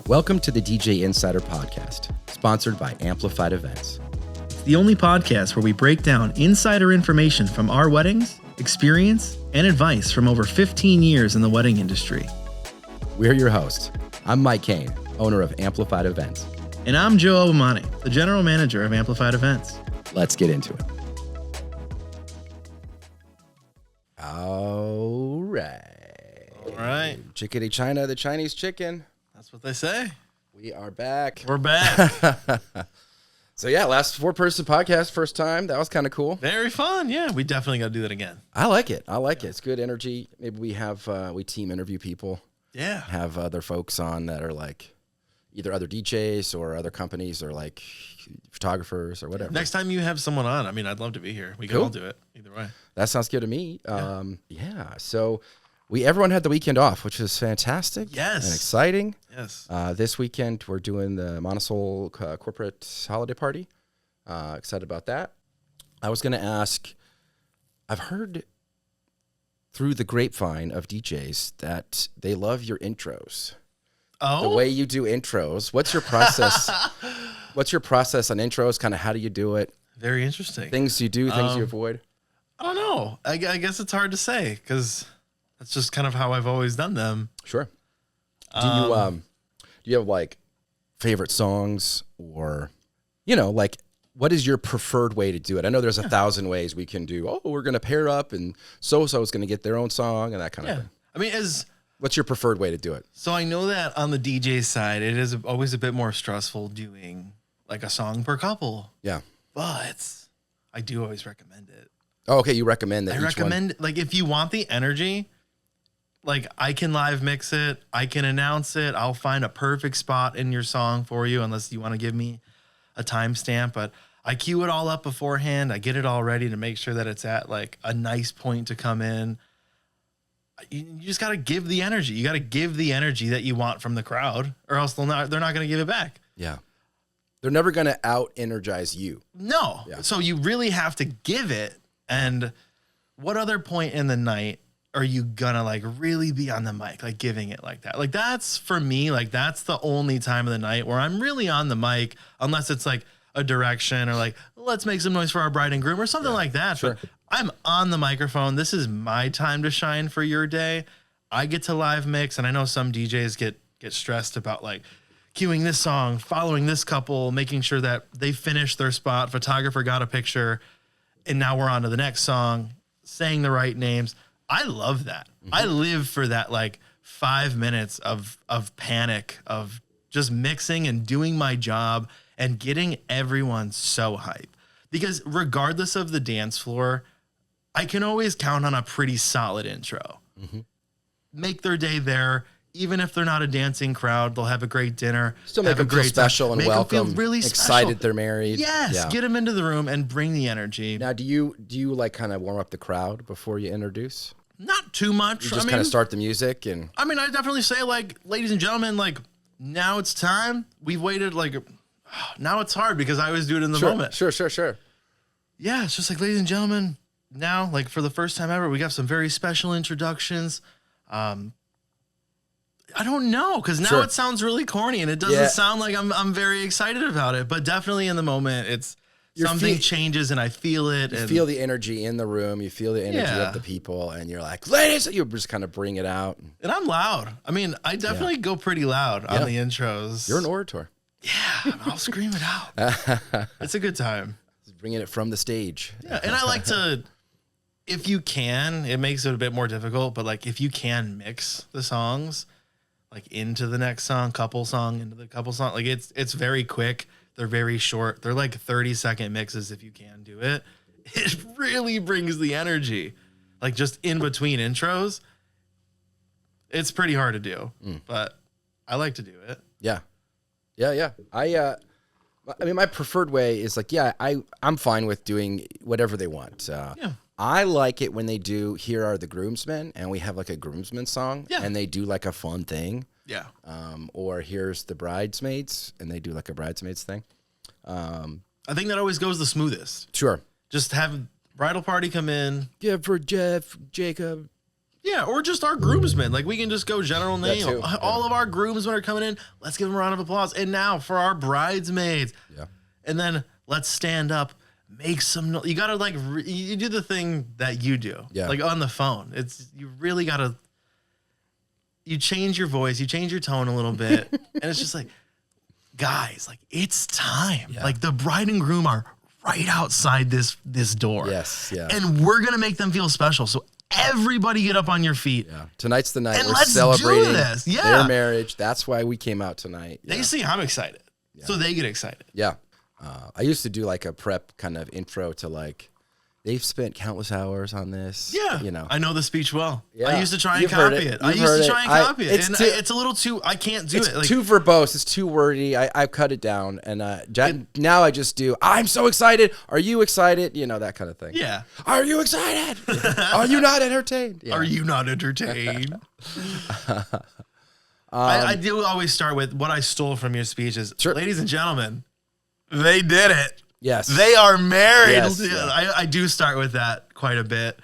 Welcome to the DJ Insider Podcast, sponsored by Amplified Events. It's the only podcast where we break down insider information from our weddings, experience, and advice from over 15 years in the wedding industry. We're your hosts. I'm Mike Kane, owner of Amplified Events. And I'm Joe Albomonte, the general manager of Amplified Events. Let's get into it. All right. Chickadee China, the Chinese chicken. That's what they say. We are back. We're back. So yeah, last four-person podcast, first time. That was kind of cool. Very fun. Yeah, we definitely got to do that again. I like it. It's good energy. Maybe we have we team interview people. Yeah. Have other folks on that are like either other DJs or other companies or like photographers or whatever. Next time you have someone on, I mean, I'd love to be here. We can all do it either way. That sounds good to me. So everyone had the weekend off, which is fantastic. Yes. And exciting. Yes. This weekend, we're doing the Montesol corporate holiday party. Excited about that. I was going to ask, I've heard through the grapevine of DJs that they love your intros. Oh? The way you do intros. What's your process? What's your process on intros? Kind of how do you do it? Very interesting. Things you do, things you avoid? I don't know. I guess it's hard to say because that's just kind of how I've always done them. Sure. Do you have like favorite songs or, like what is your preferred way to do it? I know there's 1,000 ways we can do. Oh, we're going to pair up and so-so is going to get their own song and that kind of thing. I mean, what's your preferred way to do it? So I know that on the DJ side, it is always a bit more stressful doing like a song per couple. Yeah. But I do always recommend it. Oh, okay. You recommend that. I recommend like if you want the energy, like I can live mix it. I can announce it. I'll find a perfect spot in your song for you unless you want to give me a timestamp. But I cue it all up beforehand. I get it all ready to make sure that it's at like a nice point to come in. You just got to give the energy. You got to give the energy that you want from the crowd or else they're not going to give it back. Yeah. They're never going to out-energize you. No. Yeah. So you really have to give it. And what other point in the night are you gonna like really be on the mic, like giving it like that? Like that's for me, like that's the only time of the night where I'm really on the mic, unless it's like a direction or like, let's make some noise for our bride and groom or something like that. Sure. But I'm on the microphone. This is my time to shine for your day. I get to live mix. And I know some DJs get stressed about like queuing this song, following this couple, making sure that they finish their spot. Photographer got a picture. And now we're on to the next song, saying the right names. I love that. Mm-hmm. I live for that like 5 minutes of panic, of just mixing and doing my job and getting everyone so hype. Because regardless of the dance floor, I can always count on a pretty solid intro. Mm-hmm. Make their day there. Even if they're not a dancing crowd, they'll have a great dinner. Still make them feel special and welcome. Them feel really excited special. They're married. Yes, yeah. Get them into the room and bring the energy. Now, do you like kind of warm up the crowd before you introduce? Not too much. You just kind of start the music and. I mean, I definitely say like, ladies and gentlemen, like now it's time. We've waited like. Now it's hard because I always do it in the moment. Sure. Yeah, it's just like, ladies and gentlemen, now like for the first time ever, we got some very special introductions. I don't know, because now it sounds really corny and it doesn't sound like I'm very excited about it. But definitely in the moment, it's something changes and I feel it. You feel the energy in the room. You feel the energy of the people, and you're like, ladies, you just kind of bring it out. And I'm loud. I mean, I definitely go pretty loud on the intros. You're an orator. Yeah, I'll scream it out. It's a good time. Just bringing it from the stage. Yeah, and I like to, if you can, it makes it a bit more difficult, but like if you can mix the songs like into the next song, couple song, into the couple song. Like it's very quick. They're very short. They're like 30-second mixes if you can do it. It really brings the energy. Like just in between intros. It's pretty hard to do, but I like to do it. Yeah. I mean, my preferred way is like, I'm fine with doing whatever they want. I like it when they do Here Are the Groomsmen, and we have like a groomsmen song, and they do like a fun thing. Yeah. Or Here's the Bridesmaids, and they do like a bridesmaids thing. I think that always goes the smoothest. Sure. Just have bridal party come in. Give for Jeff, Jacob. Yeah, or just our groomsmen. Like, we can just go general name. too, All of our groomsmen are coming in. Let's give them a round of applause. And now for our bridesmaids. Yeah. And then let's stand up, make some you gotta like you do the thing that you do. Yeah. Like on the phone. You really gotta you change your voice, you change your tone a little bit, and it's just like, guys, like it's time. Yeah. Like the bride and groom are right outside this door. Yes. Yeah. And we're gonna make them feel special. So everybody get up on your feet. Yeah. Tonight's the night. And We're let's celebrating do this. Yeah. their marriage. That's why we came out tonight. They see I'm excited. So they get excited. Yeah. I used to do like a prep kind of intro to like, they've spent countless hours on this. Yeah. You know. I know the speech well. Yeah. I used to try and You've heard copy it. it. I You've used heard to it. try and copy it. It's And too- it's a little too, I can't do It's it. Like, too verbose. It's too wordy. I've cut it down. And now I just do, I'm so excited. Are you excited? You know, that kind of thing. yeah. Are you excited? Are you not entertained? Yeah. Are you not entertained? I do always start with what I stole from your speeches. Sure. Ladies and gentlemen, they did it. Yes. They are married. Yes, Yeah, yeah. I do start with that quite a bit.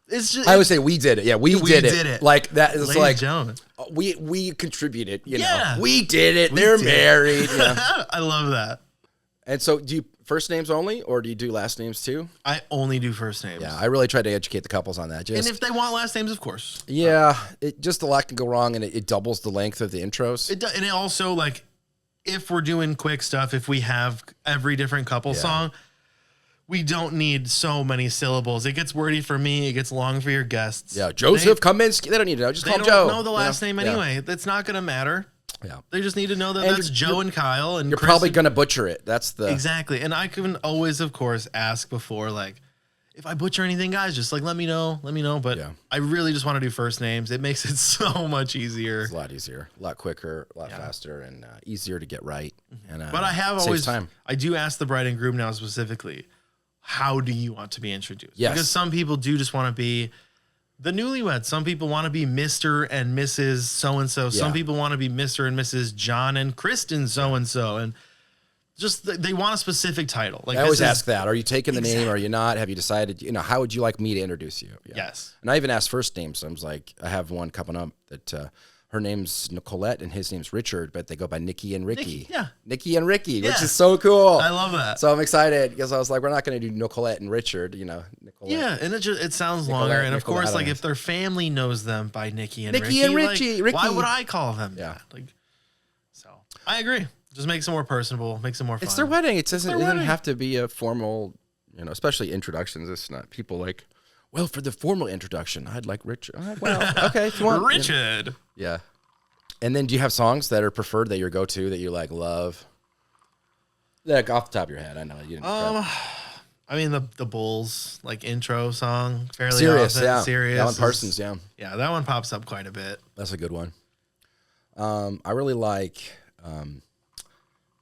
It's just I would say we did it. Yeah, we did it. Like that is ladies like and gentlemen. we contributed. You Yeah. know, we did it. They're did it. married. Yeah. I love that. And so, do you first names only, or do you do last names too? I only do first names. Yeah, I really try to educate the couples on that. And Just if they want last names, of course. yeah, just a lot can go wrong, and it doubles the length of the intros. And it also, like, if we're doing quick stuff, if we have every different couple song, we don't need so many syllables. It gets wordy for me. It gets long for your guests. Yeah, Joseph Kaminsky. They don't need to know. Just They call him don't Joe. know the you last name Yeah. anyway. That's not going to matter. Yeah. They just need to know that And that's you're- Joe and Kyle. And You're Chris probably and- gonna butcher it. That's the Exactly. And I can always, of course, ask before, like, if I butcher anything, guys, just like let me know. But Yeah. I really just want to do first names. It makes it so much easier. It's a lot easier, a lot quicker, a lot faster, and easier to get right. And But I have saves always, time. I do ask the bride and groom now specifically, how do you want to be introduced? Yes. Because some people do just want to be the newlyweds. Some people want to be Mr. and Mrs. So-and-so. Some Yeah. people want to be Mr. and Mrs. John and Kristen so-and-so. And just, they want a specific title. Like I always this is- ask that. Are you taking the name? Or are you not? Have you decided? You know, how would you like me to introduce you? Yeah. Yes. And I even ask first names. So I was like, I have one coming up that her name's Nicolette and his name's Richard, but they go by Nikki and Ricky. Nikki, yeah. Nikki and Ricky, which Yeah. is so cool. I love that. So I'm excited because I was like, we're not going to do Nicolette and Richard. You know, Nicolette. Yeah, and it sounds Nicolette, longer. And of Nicolette, course, I like don't if their family knows them by Nikki and Nikki Ricky, and like, Ricky. why would I call them Yeah. that? Like, so I agree. Just makes it more personable, makes it more fun. It's their wedding. It doesn't wedding. have to be a formal, you know, especially introductions. It's not people like, well, for the formal introduction, I'd like Richard. Well, okay, if you want. Richard. Yeah. And then do you have songs that are preferred that your go-to that you like love? Like off the top of your head, I know you didn't. prep. I mean the Bulls like intro song, fairly Serious, often. yeah. Serious. Alan is- Parsons, yeah. Yeah, that one pops up quite a bit. That's a good one. I really like,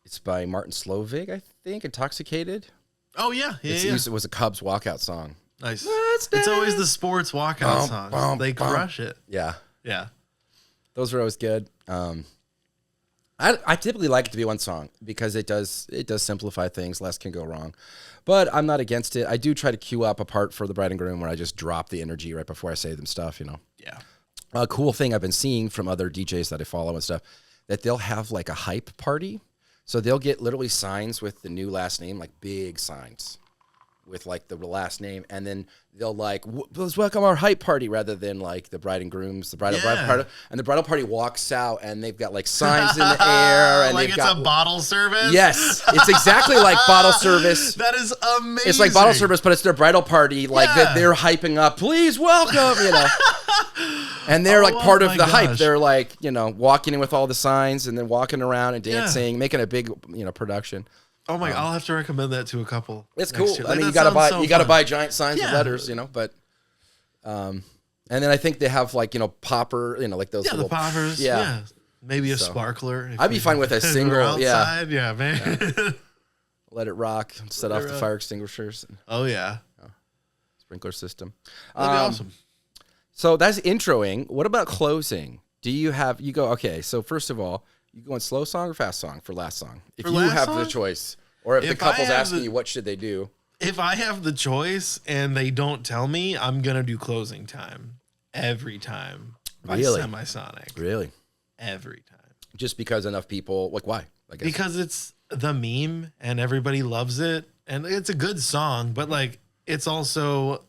it's by Martin Slovig, I think, Intoxicated. Oh yeah, yeah, It's yeah. It was a Cubs walkout song. Nice. Let's It's always dance. the sports walkout Bum, songs. bum, They bum. crush it. Yeah. Yeah. Those are always good. I typically like it to be one song because it does simplify things. Less can go wrong, but I'm not against it. I do try to cue up a part for the bride and groom where I just drop the energy right before I say them stuff. You know, Yeah. a cool thing I've been seeing from other DJs that I follow and stuff that they'll have like a hype party. So they'll get literally signs with the new last name, like big signs with like the last name, and then they'll like let's welcome our hype party rather than like the bride and grooms, the bridal Yeah. party, and the bridal party walks out and they've got like signs in the air and like they've it's got a bottle service. yes, it's exactly like bottle service. That is amazing. It's like bottle service, but it's their bridal party, like Yeah. that they're hyping up. Please welcome, you know. And they're like Oh, part my of the hype. gosh. They're like, you know, walking in with all the signs and then walking around and Yeah. dancing, making a big, you know, production. Oh my! I'll have to recommend that to a couple. It's next cool. year. I Like, mean, that you gotta sounds buy so you gotta fun. buy giant signs Yeah. with letters, you know. But, and then I think they have like you know popper, you know, like those Yeah, little the poppers. Yeah. Yeah. Maybe a So, sparkler. if I'd be we- fine with a if we're single, yeah. outside. Yeah, man. Let it rock, set off it the rock. fire extinguishers, and Oh yeah, sprinkler system. that'd be awesome. So that's introing. What about closing? Do you go, okay, so first of all, you going slow song or fast song for last song? If For you last have the song? choice, or if the If I couple's have asking the- you what should they do. If I have the choice and they don't tell me, I'm gonna do closing time. every time by Really? Semisonic. Really? Every time. Just because enough people, like, why? I guess. Because it's the meme and everybody loves it. And it's a good song, but like, it's also,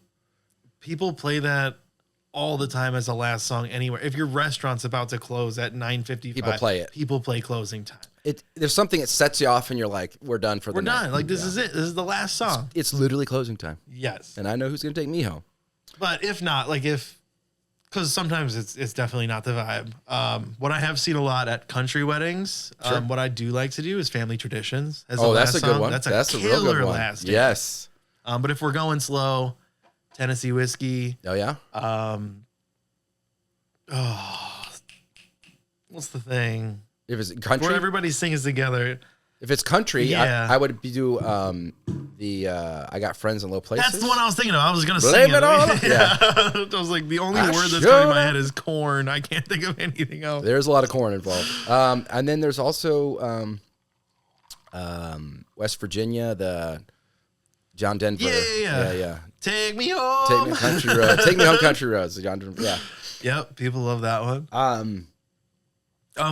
people play that all the time as a last song anywhere. If your restaurant's about to close at 9:55, People play it. People play closing time. There's something that sets you off, and you're like, we're done for the night. We're done. Like, this is it. This is the last song. It's literally closing time. Yes. And I know who's going to take me home. But if not, like because sometimes it's definitely not the vibe. What I have seen a lot at country weddings, Sure. what I do like to do is family traditions. As That's a good song. one. That's a killer real good one. last dance. Yes. But if we're going slow, Tennessee whiskey. Oh, yeah? What's the thing? If it's country? Where everybody sings together. If it's country, Yeah. I would do I Got Friends in Low Places. That's the one I was thinking of. I was going to Blame sing it on- Yeah. I was like, the only word that's coming to my head is corn. I can't think of anything else. There's a lot of corn involved. And then there's also West Virginia, the John Denver. Yeah. Take me home. Take me country road. Take me home, country roads. The John Denver. Yeah. Yep. People love that one.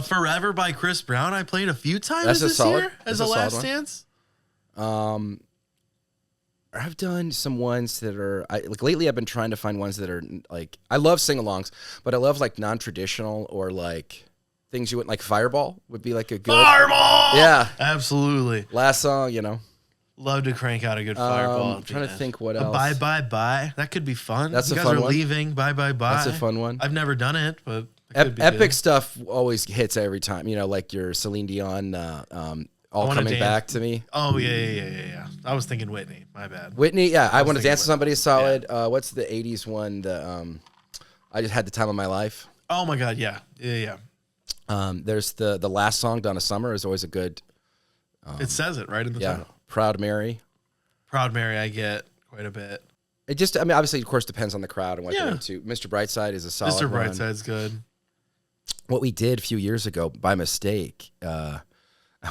Forever by Chris Brown. I played a few times That's this year as a last dance. I've done some ones that are like lately. I've been trying to find ones that are like I love sing-alongs, but I love like non-traditional or like things you wouldn't like. Fireball would be like a good Fireball. Yeah, Absolutely. last song, you know. Love to crank out a good fireball. I'm trying to think what else. Bye bye bye. That could be fun. That's you a guys fun are one. leaving. Bye bye bye. That's a fun one. I've never done it, but it could be Epic good. stuff always hits every time. You know, like your Celine Dion, all Wanna coming Dance. back to me. Oh yeah. I was thinking Whitney. My bad. Whitney, yeah, I want to thinking dance with somebody is solid. What's the '80s one? I just had the time of my life. Oh my god. Yeah. There's the last song, Donna Summer, is always a good. It says it right in the Yeah, title. Proud Mary. Proud Mary. I get quite a bit. It just, I mean, obviously, of course, depends on the crowd and what Yeah. they're into. Mr. Brightside is a solid Mr. one. Brightside's good. What we did a few years ago by mistake, I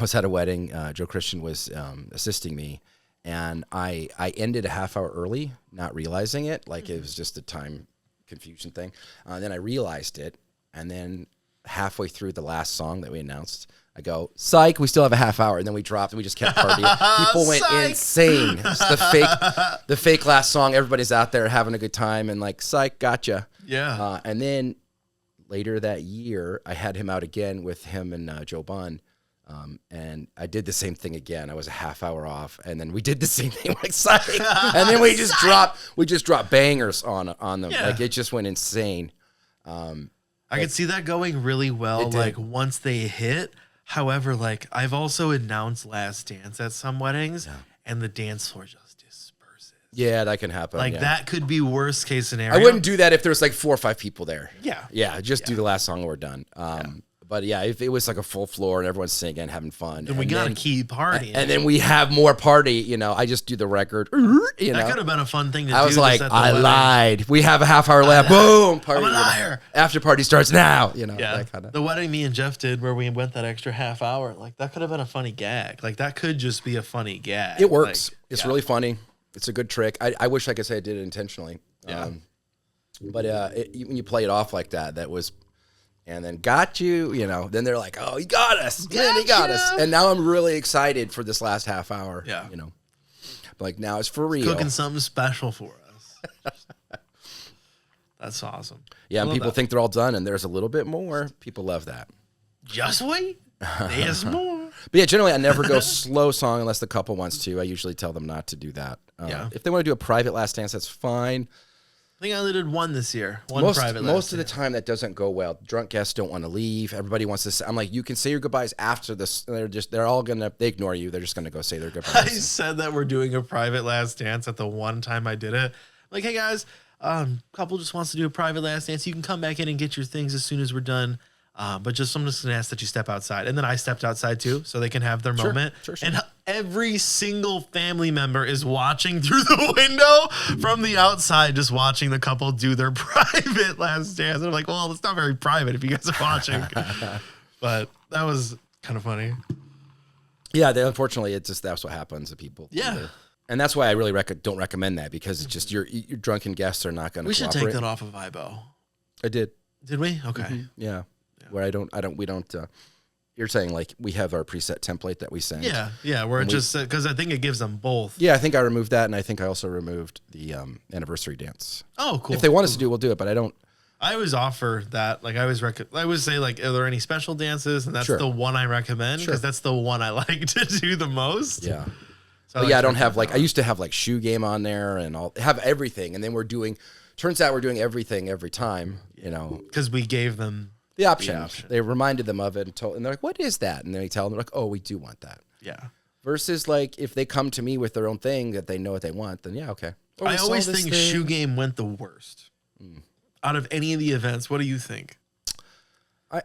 was at a wedding. Joe Christian was assisting me, and I ended a half hour early, not realizing it. Like it was just a time confusion thing. Then I realized it, and then halfway through the last song that we announced, I go, psych, we still have a half hour. And then we dropped and we just kept partying. People went insane. It's the fake last song. Everybody's out there having a good time and like, psych, gotcha. Yeah. And then later that year, I had him out again with him and Joe Bunn. And I did the same thing again. I was a half hour off. And then we did the same thing like psych. And then we just dropped bangers on them. Yeah. Like it just went insane. I could see that going really well, It did. like once they hit. However, like I've also announced Last Dance at some weddings, and the dance floor just disperses. Yeah, that can happen. Like yeah. that could be worst case scenario. I wouldn't do that if there was like 4 or 5 people there. Yeah. Yeah, just do the last song and we're done. But yeah, if it was like a full floor and everyone's singing, having fun. Then we gotta keep partying. And then we have more party, you know, I just do the record, you know. that could have been a fun thing to do. I was just like, at the I wedding. lied. We have a half hour left. Boom. Party. I'm a you know. liar. After party starts now, you know. Yeah, That kind of. the wedding me and Jeff did where we went that extra half hour, like that could have been a funny gag. Like that could just be a funny gag. It works. Like, It's yeah. really funny. It's a good trick. I wish I could say I did it intentionally. Yeah. But when you play it off like that, that was, and then got you, you know, then they're like, oh, he got us. Man, he got us. And now I'm really excited for this last half hour. Yeah. You know, like now it's for real. Cooking something special for us. That's awesome. Yeah. I And love people that. think they're all done and there's a little bit more. People love that. Just wait. There's more. But yeah, generally I never go slow song unless the couple wants to. I usually tell them not to do that. Yeah. If they want to do a private last dance, that's fine. I think I only did one this year. One Most private. of the time that doesn't go well. Drunk guests don't want to leave. Everybody wants to say, I'm like, you can say your goodbyes after this. They ignore you. They're just gonna go say their I goodbyes. said that we're doing a private last dance at the one time I did it. Like, hey guys, couple just wants to do a private last dance. You can come back in and get your things as soon as we're done. But I'm just gonna ask that you step outside. And then I stepped outside too, so they can have their moment. Sure. And every single family member is watching through the window from the outside, just watching the couple do their private last dance. And I'm like, well, it's not very private if you guys are watching. But that was kind of funny. Yeah, unfortunately, that's what happens to people. Yeah. And that's why I really don't recommend that because it's just your drunken guests are not going to We should cooperate. take that off of IBO. I did. Did we? Okay. Yeah. Where we don't. You're saying like we have our preset template that we send. Yeah. Where it just because I think it gives them both. Yeah, I think I removed that, and I think I also removed the anniversary dance. Oh, cool. If they want us to do, we'll do it, but I don't. I always offer that. Like I always say like, are there any special dances? And that's the one I recommend because that's the one I like to do the most. Yeah. So I don't have like I used to have like shoe game on there and I'll have everything, and then turns out we're doing everything every time. You know, because we gave them the option. They reminded them of it and they're like, "What is that?" And then we tell them, they're like, "Oh, we do want that." Yeah. Versus like if they come to me with their own thing that they know what they want, then yeah, okay. Well, I always think shoe game went the worst out of any of the events. What do you think?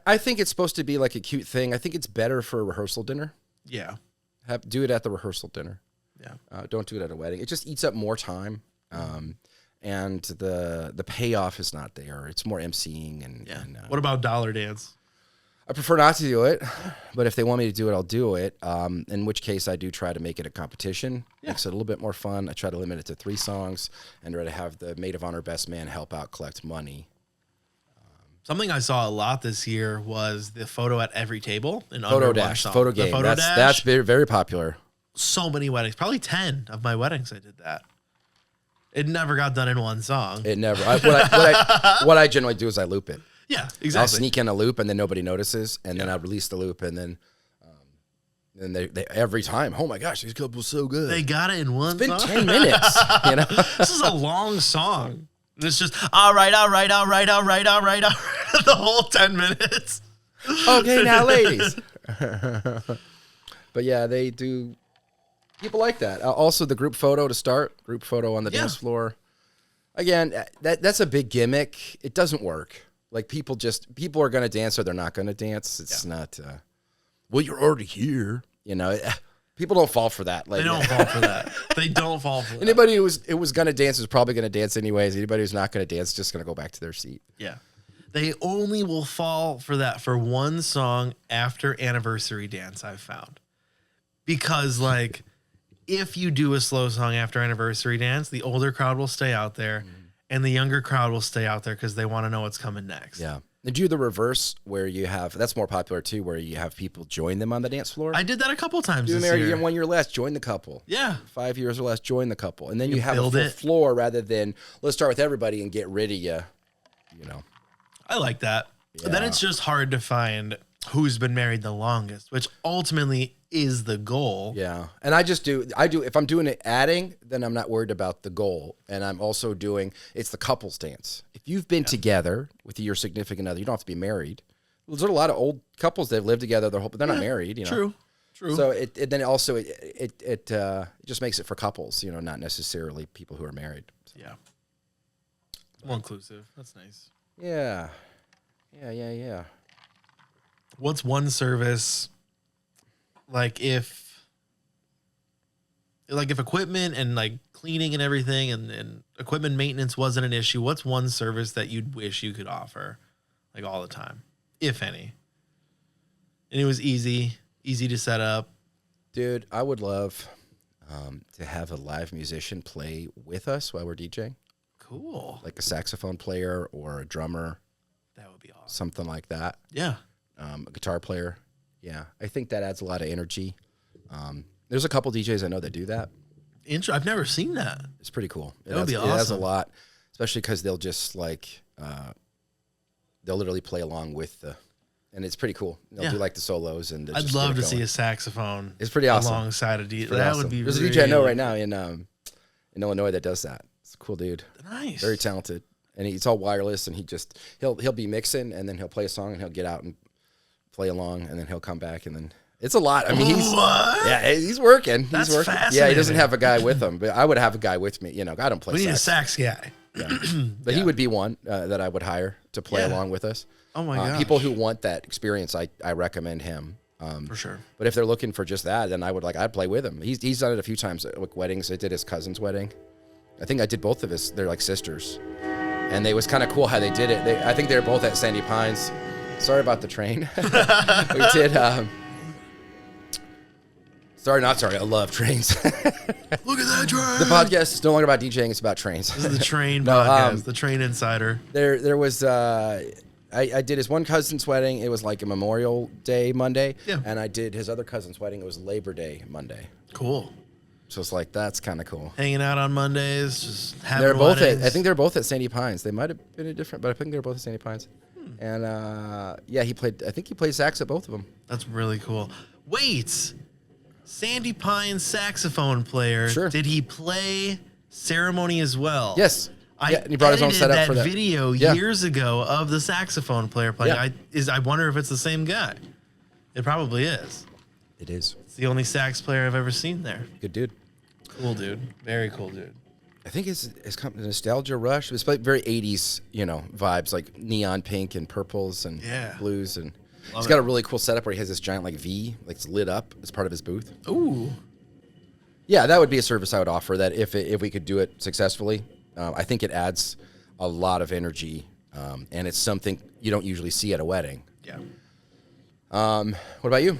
I think it's supposed to be like a cute thing. I think it's better for a rehearsal dinner. Yeah. Do it at the rehearsal dinner. Yeah. Don't do it at a wedding. It just eats up more time. And the payoff is not there. It's more emceeing and what about dollar dance? I prefer not to do it, but if they want me to do it, I'll do it. In which case, I do try to make it a competition. Makes it a little bit more fun. I try to limit it to 3 songs and try to have the maid of honor best man help out collect money. Something I saw a lot this year was the photo at every table in Photo dash, photo game. That's very, very popular. So many weddings, probably 10 of my weddings I did that. It never got done in one song. It never. What I generally do is I loop it. Yeah, exactly. I'll sneak in a loop and then nobody notices, and then I release the loop, and then they every time, oh my gosh, these couples so good. They got it in one. It's been song? 10 minutes. You know, this is a long song. And it's just all right. The whole 10 minutes. Okay, now ladies. But yeah, they do. People like that. Also, the group photo to start. Group photo on the dance floor. Again, that's a big gimmick. It doesn't work. Like people are going to dance or they're not going to dance. It's not. Well, you're already here. You know, people don't fall for that. Like, they don't fall for that. They don't fall for that. Anybody who was going to dance is probably going to dance anyways. Anybody who's not going to dance is just going to go back to their seat. Yeah. They only will fall for that for one song after anniversary dance, I've found. Because, like, if you do a slow song after anniversary dance, the older crowd will stay out there and the younger crowd will stay out there because they want to know what's coming next. Yeah. And do the reverse where you have, that's more popular too, where you have people join them on the dance floor. I did that a couple times Do this married year. 1 year less, join the couple. Yeah. 5 years or less, join the couple. And then you have a build full it. floor rather than let's start with everybody and get rid of you, you know. I like that. Yeah. Then it's just hard to find who's been married the longest, which ultimately is the goal. Yeah. And I do, if I'm doing it adding, then I'm not worried about the goal. And I'm also doing, it's the couples dance. If you've been together with your significant other, you don't have to be married. There's a lot of old couples that have lived together their whole, but they're not married, you know. True. So it just makes it for couples, you know, not necessarily people who are married. So. Yeah. More inclusive. That's nice. Yeah. What's one service, like if equipment and like cleaning and everything and equipment maintenance wasn't an issue, what's one service that you'd wish you could offer like all the time, if any? And it was easy to set up. Dude, I would love to have a live musician play with us while we're DJing. Cool. Like a saxophone player or a drummer. That would be awesome. Something like that. Yeah. A guitar player. Yeah. I think that adds a lot of energy. There's a couple DJs I know that do that. I've never seen that. It's pretty cool. That would be awesome. It has a lot, especially because they'll just like, they'll literally play along with and it's pretty cool. They'll do like the solos and I'd love to see a saxophone. It's pretty awesome. Alongside a DJ. That would be. There's a DJ I know right now in Illinois that does that. It's a cool dude. Nice. Very talented. And he's all wireless, and he'll be mixing, and then he'll play a song, and he'll get out and play along, and then he'll come back, and then it's a lot. I mean, he's working. That's he's working. fascinating. Yeah, he doesn't have a guy with him, but I would have a guy with me. You know, I don't play. We need sax. a sax guy. Yeah. But he would be one that I would hire to play along with us. Oh my gosh. People who want that experience, I recommend him. For sure. But if they're looking for just that, then I'd play with him. He's done it a few times at weddings. I did his cousin's wedding. I think I did both of his. They're like sisters. And it was kind of cool how they did it. I think they were both at Sandy Pines. Sorry about the train. We did. Sorry, not sorry. I love trains. Look at that train. The podcast is no longer about DJing; it's about trains. This is the train podcast, the Train Insider. There was I did his one cousin's wedding. It was like a Memorial Day Monday, and I did his other cousin's wedding. It was Labor Day Monday. Cool. So it's like that's kind of cool. Hanging out on Mondays, just having They're both weddings. I think they're both at Sandy Pines. They might have been different, but I think they're both at Sandy Pines. And yeah, he played. I think he played sax at both of them. That's really cool. Wait, Sandy Pines saxophone player. Sure. Did he play ceremony as well? Yes. I and he brought his own edited setup that for that video years ago of the saxophone player playing. I wonder if it's the same guy. It probably is. It is. It's the only sax player I've ever seen there. Good dude. Cool dude. Very cool dude. I think his Nostalgia Rush. It was like very 80s, vibes, like neon pink and purples and blues. And he's got a really cool setup where he has this giant like V, like it's lit up as part of his booth. Ooh. Yeah, that would be a service I would offer. That if we could do it successfully, I think it adds a lot of energy, and it's something you don't usually see at a wedding. Yeah. What about you?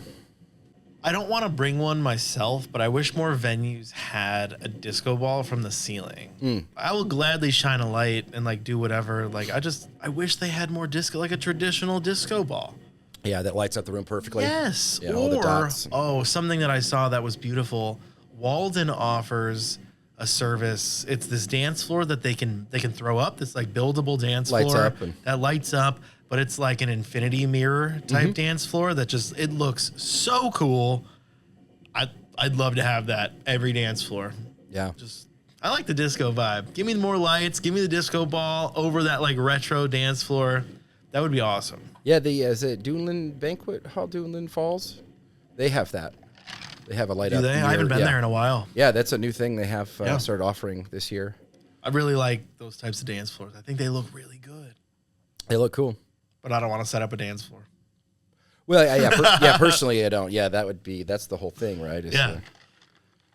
I don't want to bring one myself, but I wish more venues had a disco ball from the ceiling. I will gladly shine a light and like do whatever. Like I wish they had more disco, like a traditional disco ball. Yeah, that lights up the room perfectly. Yes. Yeah, all the dots. Something that I saw that was beautiful. Walden offers a service. It's this dance floor that they can throw up. This like buildable dance Lights floor up that lights up, but it's like an infinity mirror type dance floor that just it looks so cool. I'd love to have that every dance floor. Yeah. I like the disco vibe. Give me more lights. Give me the disco ball over that like retro dance floor. That would be awesome. Yeah, is it Duneland Banquet Hall, Duneland Falls? They have that. They have a light up. Do they? I haven't been there in a while. Yeah, that's a new thing they have started offering this year. I really like those types of dance floors. I think they look really good. They look cool. But I don't want to set up a dance floor. Well, yeah, personally, I don't. Yeah, that's the whole thing, right?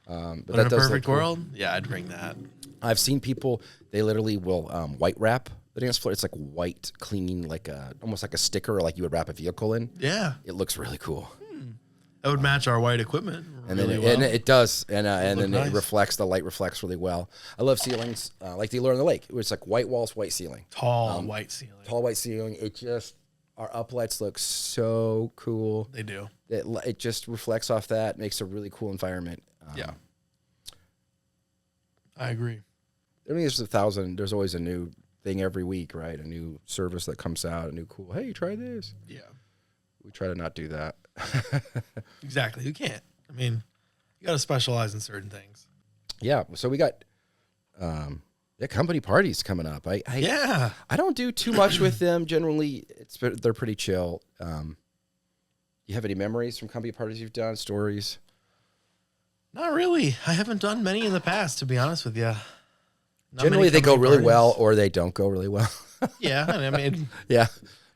But in a perfect world, yeah, I'd bring that. I've seen people, they literally will white wrap the dance floor. It's like white, clean, like almost like a sticker, or like you would wrap a vehicle in. Yeah. It looks really cool. That would match our white equipment And really then well. and it does, and then nice. it reflects. The light reflects really well. I love ceilings, like the Allure on the Lake. It's like white walls, white ceiling, Tall white ceiling. tall white ceiling. It just our uplights look so cool. They do. It just reflects off that, makes a really cool environment. Yeah, I agree. I mean, there's always a new thing every week, right? A new service that comes out, a new cool. Hey, try this. Yeah, we try to not do that. Exactly. You can't. I mean, you got to specialize in certain things. Yeah. So we got company parties coming up. I don't do too much with them generally. They're pretty chill. You have any memories from company parties you've done? Stories? Not really. I haven't done many in the past, to be honest with you. Generally, they go really well, or they don't go really well. Yeah, I mean, yeah.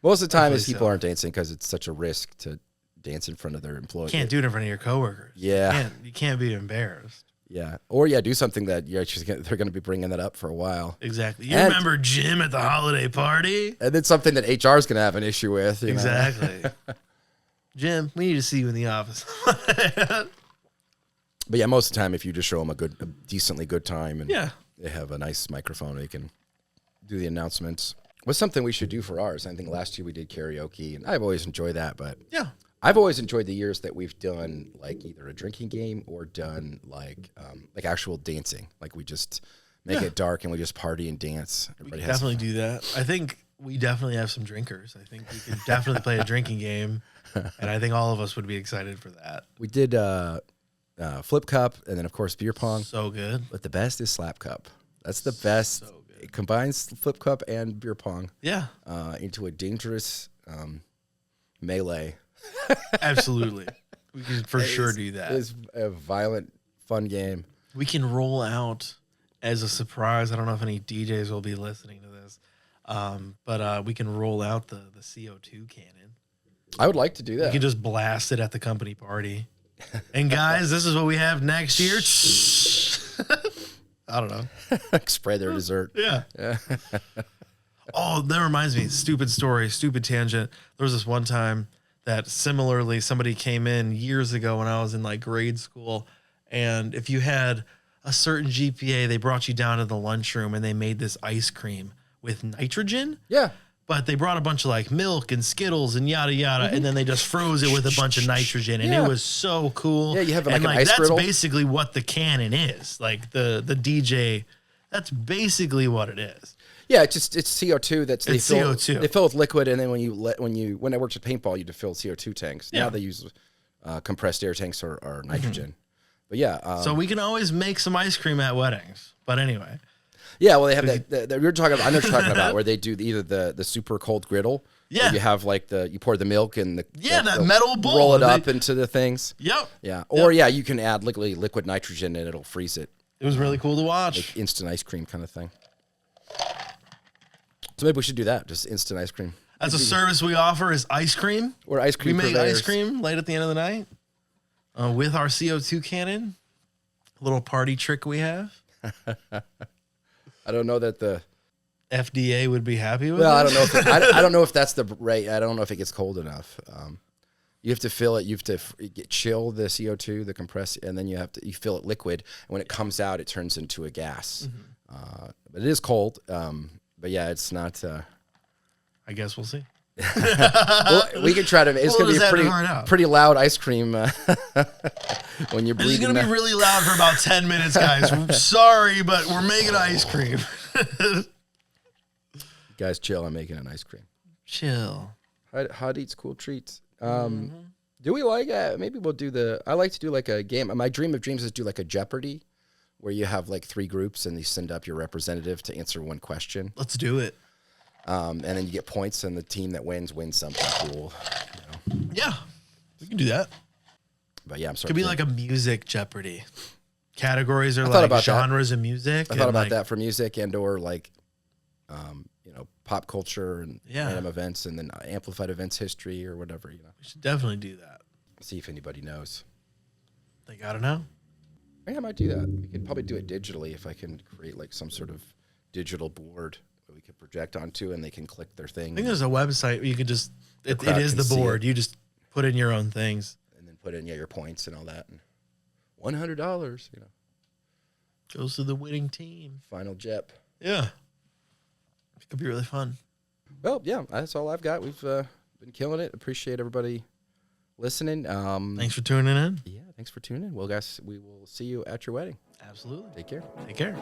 Most of the time, is Hopefully people so. aren't dancing because it's such a risk to dance in front of their employees. can't do it in front of your coworkers. Yeah. You can't be embarrassed. Yeah. Or do something that they're going to be bringing that up for a while. Exactly. You remember Jim at the holiday party? And then something that HR is going to have an issue with. You know? Exactly. Jim, we need to see you in the office. But yeah, most of the time, if you just show them a decently good time, and Yeah. they have a nice microphone, they can do the announcements. What's something we should do for ours? I think last year we did karaoke, and I've always enjoyed that. But Yeah. I've always enjoyed the years that we've done like either a drinking game or done like actual dancing. Like we just make it dark and we just party and dance. We Everybody can has definitely do that. I think we definitely have some drinkers. I think we can definitely play a drinking game, and I think all of us would be excited for that. We did flip cup, and then of course beer pong. So good. But the best is slap cup. That's the best. So good. It combines flip cup and beer pong Yeah. into a dangerous melee. Absolutely. We can for sure do that. It's a violent, fun game. We can roll out as a surprise. I don't know if any DJs will be listening to this, but we can roll out the CO2 cannon. I would like to do We that. can just blast it at the company party. And guys, this is what we have next year. I don't know. Spray their dessert. Yeah. Oh, that reminds me. Stupid story, stupid tangent. There was this one time that similarly somebody came in years ago when I was in like grade school, and if you had a certain GPA, they brought you down to the lunchroom and they made this ice cream with nitrogen. Yeah. But they brought a bunch of like milk and Skittles and yada yada, and then they just froze it with a bunch of nitrogen, and it was so cool. Yeah, you have like and an ice griddle. That's basically what the cannon is. Like the DJ, that's basically what it is. Yeah, it's CO2. It's CO2. They fill with liquid, and then when I worked at paintball, you had to fill CO2 tanks. Yeah. Now they use compressed air tanks or nitrogen. But yeah, So we can always make some ice cream at weddings. But anyway. yeah. Well, they have that. You're talking about. I know what you're talking about where they do either the super cold griddle. Yeah. Where you have like you pour the milk and that metal bowl. Roll it up into the things. Yep. Yeah. Or you can add liquid nitrogen and it'll freeze it. It was really cool to watch. Like instant ice cream kind of thing. So maybe we should do that. Just instant ice cream. That's a service we offer is ice cream. Or ice cream. We make purveyors. ice cream late at the end of the night with our CO2 cannon. A little party trick we have. I don't know that the FDA would be happy with. Well, it. I don't know. I don't know if that's the right. I don't know if it gets cold enough. You have to fill it. You have to chill the CO2, the compress, and then you fill it liquid. And when it comes out, it turns into a gas. But it is cold. But yeah, it's not. I guess we'll see. Well, we could try to. It's going to be a pretty loud ice cream when you're bleeding. It's going to be really loud for about 10 minutes, guys. Sorry, but we're making ice cream. Guys, chill. I'm making an ice cream. Chill. Hot eats, cool treats. Do we like? Maybe we'll do I like to do like a game. My dream of dreams is do like a Jeopardy, where you have like 3 groups and you send up your representative to answer one question. Let's do it. And then you get points, and the team that wins something cool. You know? Yeah, we can do that. But yeah, I'm sorry. Could be like a music Jeopardy. Categories are like genres of music. I thought about that for music or like, pop culture and random events, and then amplified events history or whatever. We should definitely do that. See if anybody knows. They gotta know. I think I might do that. We could probably do it digitally if I can create like some sort of digital board that we could project onto, and they can click their thing. I think there's a website where you could just it is the board. You just put in your own things and then put in your points and all that, and $100. Goes to the winning team. Final Jep. Yeah. It could be really fun. Well, yeah, that's all I've got. We've been killing it. Appreciate everybody listening. Thanks for tuning in. Yeah, thanks for tuning in. Well, guys, we will see you at your wedding. Absolutely. Take care. Take care.